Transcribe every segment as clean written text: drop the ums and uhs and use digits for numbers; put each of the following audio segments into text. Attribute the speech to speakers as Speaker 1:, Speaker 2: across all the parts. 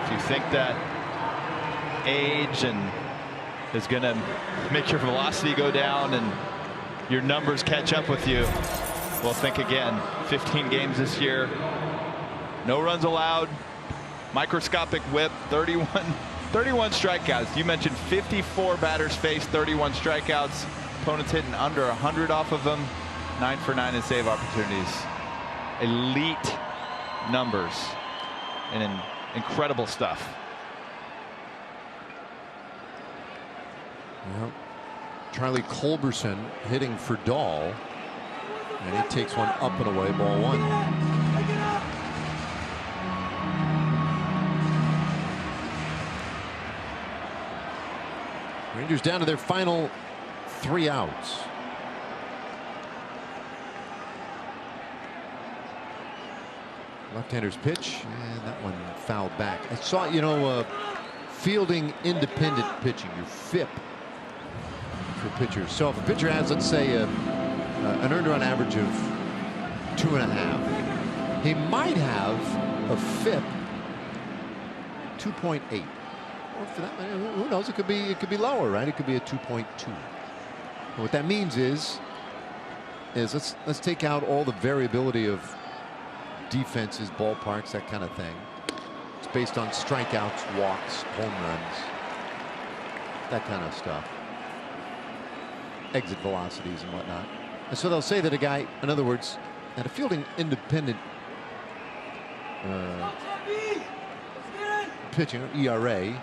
Speaker 1: If you think that age and is going to make your velocity go down and your numbers catch up with you, well, think again. 15 games this year, no runs allowed, microscopic whip, 31 strikeouts. You mentioned 54 batters faced, 31 strikeouts. Opponents hitting under 100 off of them. 9 for 9 in save opportunities. Elite numbers and incredible stuff.
Speaker 2: Well, Charlie Culberson hitting for Dahl, and he takes one up and away, ball 1. Rangers down to their final 3 outs. Left-hander's pitch, and that one fouled back. I saw, you know, fielding independent pitching, your FIP for pitchers. So if a pitcher has, let's say, an earned run average of 2.5, he might have a FIP 2.8. Or for that matter, who knows? It could be lower, right? It could be a 2.2. What that means is let's take out all the variability of defenses, ballparks, that kind of thing. It's based on strikeouts, walks, home runs, that kind of stuff, exit velocities and whatnot. And so they'll say that a guy, in other words, at a fielding independent pitching, ERA,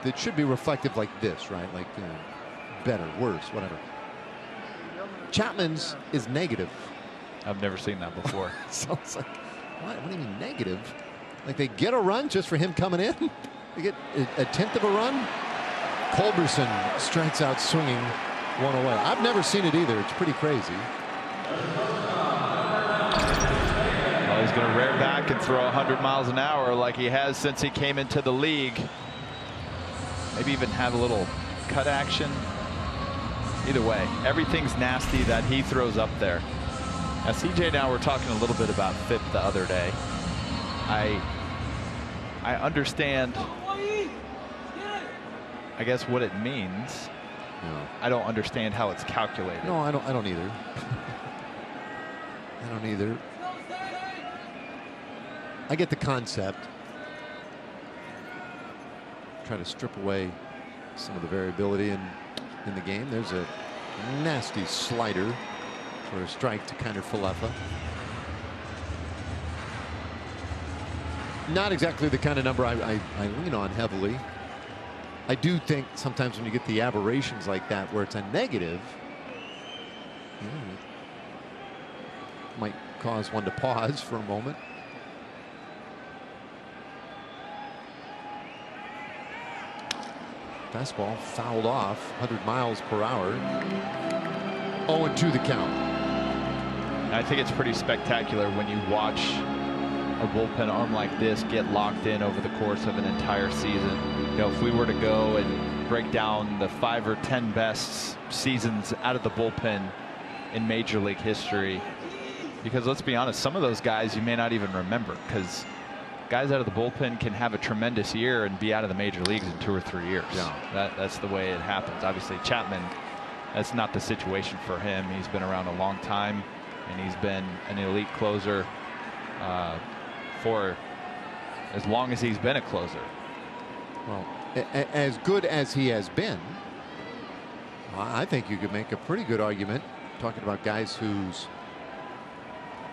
Speaker 2: that should be reflective like this, right? Like better, worse, whatever. Chapman's is negative.
Speaker 1: I've never seen that before.
Speaker 2: So it's like, what do you mean negative? Like they get a run just for him coming in? They get a 1/10 of a run? Culberson strikes out swinging one away. I've never seen it either. It's pretty crazy.
Speaker 1: Well, he's going to rear back and throw 100 miles an hour like he has since he came into the league. Maybe even have a little cut action. Either way, everything's nasty that he throws up there. Now, CJ and I were talking a little bit about FIP the other day. I understand, I guess, what it means.
Speaker 2: No.
Speaker 1: I don't understand how it's calculated.
Speaker 2: No, I don't either. I don't either. I get the concept. Try to strip away some of the variability in the game. There's a nasty slider for a strike to Kiner Falefa. Not exactly the kind of number I lean on heavily. I do think sometimes when you get the aberrations like that where it's a negative, might cause one to pause for a moment. Fastball fouled off, 100 miles per hour. 0-2 the count.
Speaker 1: I think it's pretty spectacular when you watch a bullpen arm like this get locked in over the course of an entire season. You know, if we were to go and break down the 5 or 10 best seasons out of the bullpen in Major League history, because let's be honest, some of those guys you may not even remember, because guys out of the bullpen can have a tremendous year and be out of the major leagues in 2 or 3 years. Yeah. That's the way it happens. Obviously, Chapman, that's not the situation for him. He's been around a long time, and he's been an elite closer for as long as he's been a closer.
Speaker 2: Well, as good as he has been, I think you could make a pretty good argument talking about guys whose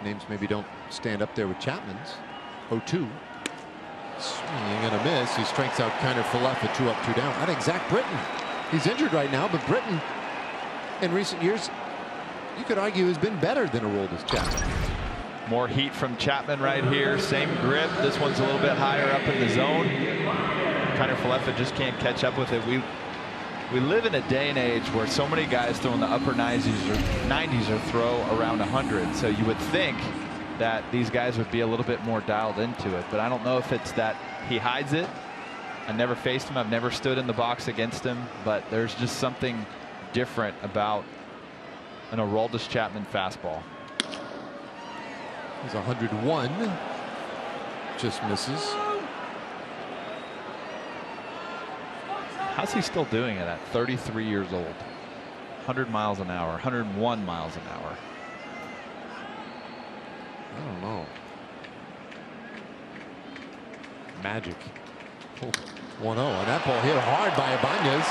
Speaker 2: names maybe don't stand up there with Chapman's. 0-2. Swinging and a miss. He strikes out Kiner Falefa, 2 up, 2 down. I think Zach Britton, he's injured right now, but Britton in recent years, you could argue, has been better than Aroldis Chapman.
Speaker 1: More heat from Chapman right here. Same grip. This one's a little bit higher up in the zone. Kiner Falefa just can't catch up with it. We live in a day and age where so many guys throw in the upper 90s or throw around 100. So you would think that these guys would be a little bit more dialed into it, but I don't know if it's that he hides it. I never faced him. I've never stood in the box against him, but there's just something different about an Aroldis Chapman fastball.
Speaker 2: He's 101. Just misses.
Speaker 1: How's he still doing it at 33 years old? 100 miles an hour, 101 miles an hour.
Speaker 2: I don't know. Magic. 1-0, and that ball hit hard by Ibanez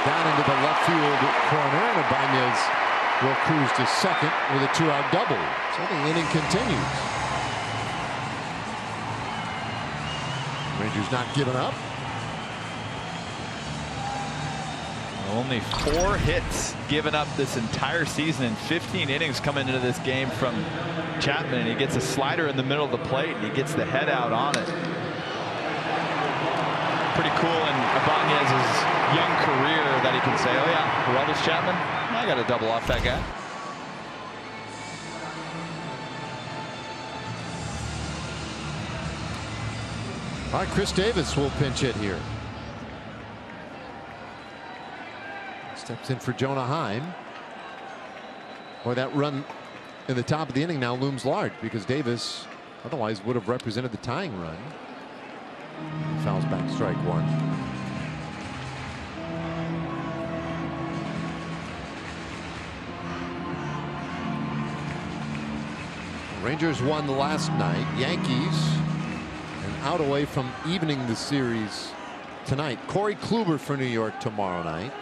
Speaker 2: down into the left field corner, and Ibanez will cruise to second with a 2-out double. So the inning continues. Rangers not giving up.
Speaker 1: Only 4 hits given up this entire season in 15 innings coming into this game from Chapman, and he gets a slider in the middle of the plate and he gets the head out on it. Pretty cool in Ibanez's young career that he can say, oh yeah, Aroldis Chapman, I got a double off that guy.
Speaker 2: All right, Chris Davis will pinch hit here. Steps in for Jonah Heim. Boy, that run in the top of the inning now looms large because Davis otherwise would have represented the tying run. He fouls back, strike one. Rangers won last night. Yankees an out away from evening the series tonight. Corey Kluber for New York tomorrow night.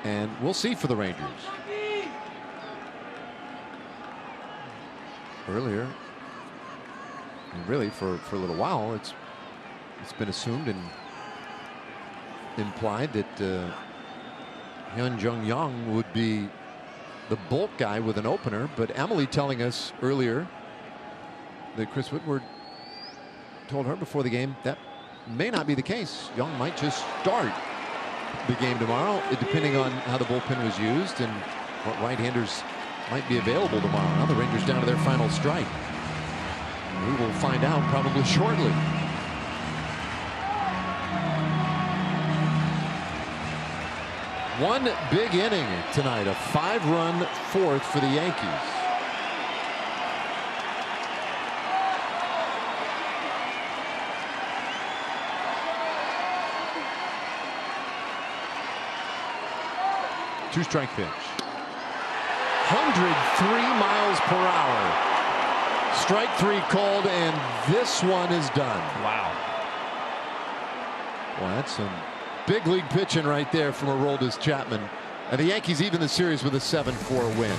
Speaker 2: And we'll see for the Rangers. Earlier, and really for a little while, it's been assumed and implied that Hyun Jung Young would be the bulk guy with an opener. But Emily telling us earlier that Chris Woodward told her before the game that may not be the case. Young might just start the game tomorrow, depending on how the bullpen was used and what right-handers might be available tomorrow. Now the Rangers down to their final strike. We will find out probably shortly. One big inning tonight, a 5-run fourth for the Yankees. Two-strike pitch. 103 miles per hour. Strike 3 called, and this one is done.
Speaker 1: Wow.
Speaker 2: Well, that's some big league pitching right there from Aroldis Chapman. And the Yankees even the series with a 7-4 win.